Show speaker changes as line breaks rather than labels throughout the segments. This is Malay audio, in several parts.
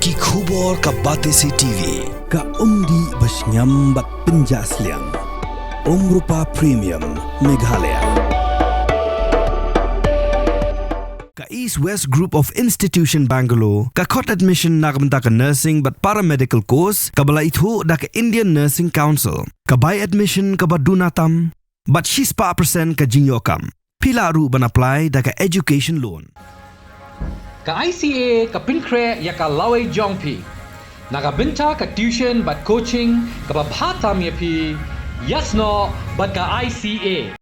Ki khubor ka Batesi TV.
Ka umdi basnyam bat penjaslian. Rupa Premium Meghalaya. Ka East West Group of Institution Bangalore, ka khot admission nagamta ka nursing but paramedical course, ka bala ithu da ka Indian Nursing Council, ka buy admission ka badunatam, but 6% ka jingyokam. Pila ru ban apply da ka education loan.
Ka ICA ka pinkre ya ka laway jongpi. Nagabinta ka tuition but coaching ka babhatam ya pi. Yasno but ka ICA.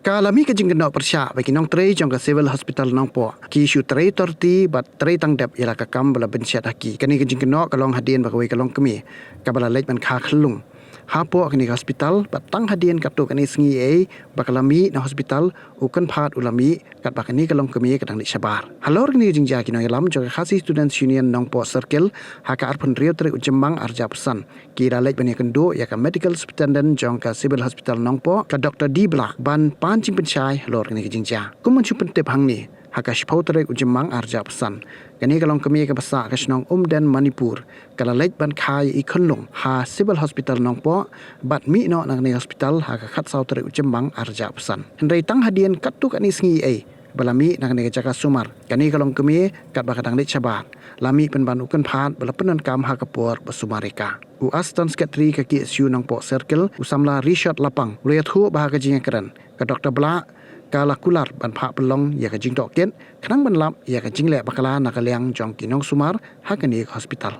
Kalami ka jing genok persya bagi nong trei jong ka civil hospital nong po. Ki shu trei torti but trei tang dep ila ka kam bala bensyat haki. Kani ka jing genok kalong hadien bakawai kalong kemi. Ka bala lej ban kha khlung. Hapo kini hospital bat tang hadien kaptu kani sngi e bakalami na hospital ukan phat ulami kat bakani kalong kemi kadang di sabar. Halor kini jingja kino yalam jong khasi students union nong po circle haka arpun rio tri ujemang arja pesan. Kira lej bani kendo ya ka medical superintendent jong ka civil hospital nong po ka Dr. D Black ban pancing penchai halor kini jingja. Kumun chupen tep hang ni haka shpau tri ujemang arja pesan. Kani kalong kemi ka basa ka snong dan Manipur kala lej ban khai I khunlung ha civil hospital nong po bat mi no nang ni hospital ha ka khat sau tri ujemang arja pesan. Hendrai tang hadien katu kani sngi e balami nang ni jaka sumar kani kalong kemi kat bakadang lej sabat lami pen ban ukan phat bala penan kam ha kapur basumarika u aston secretary ka ki su nong po circle usamla Richard Lapang riathu bahaga jingakran ka Dr. Bla kala kular ban phak pelong ya ka jing tok ken khnang ban lap ya ka jing le bakala nakaliang jong kinong sumar hakani hospital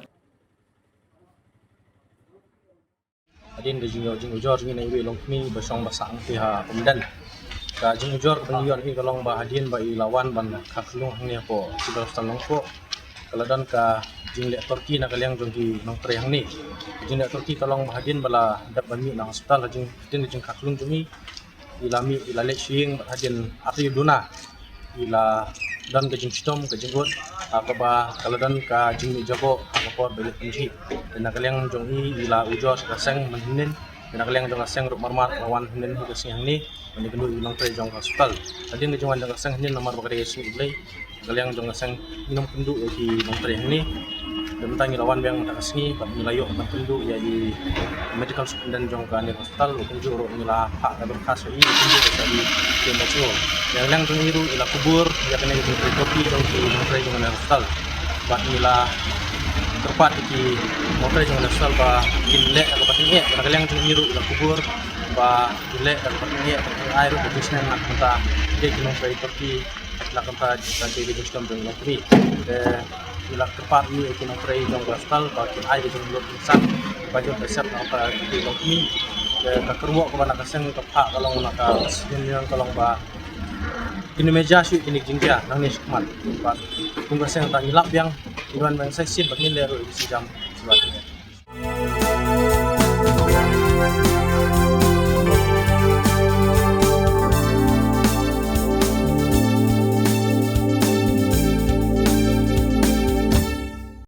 adin de jing ujor ni nai long mi basong basang ti ha umdan ka jing ujor ban yon hi kalong ba hadin ba ilawan ban khaklung hang po sibal salong po kaladan ka jing le Turki nakaliang jong ki nong tre hang ni jing le Turki kalong ba hadin bala dap ban mi na hospital jing tin jing khaklung jumi ilami ilale shing hadin atri duna ila dan ke jing stom ke jinggot akaba kaladan ka jing mi jago akapor belit pinji dan kaliang jong I ila ujo kaseng menhinen dan kaliang jong kaseng ruk marmar lawan hinen hu kesing ni mani kendu ilang tre jong hospital hadin ke jong jong kaseng hinen nomor bakare sing ulai kaliang jong kaseng minum kendu ki nong tre ni dan tangi lawan yang tak kesini bat milayo bat kendu ya di medical superintendent jong ka ni hospital kunju ro mila hak ka berkas I kunju ka di kembacho yang lang jong iru ila kubur ya kena di kopi jong ki motre jong na hospital bat mila tepat di motre jong na hospital ba kinle ka patinge ka lang jong iru ila kubur ba kinle ka patinge air ko bisna nak mata de jong kai kopi la kanta di jong jong motre ila tepat ni ikin operate jong hospital ba kin ai jong lot insan baju resep apa di jong mi ka kermo ko bana kaseng ka pha kalong na ka sinian kalong ba kini meja syu kini jingja nang ni skmat ba kung kaseng ta ilap yang iwan bang sai sin bagni lero isi jam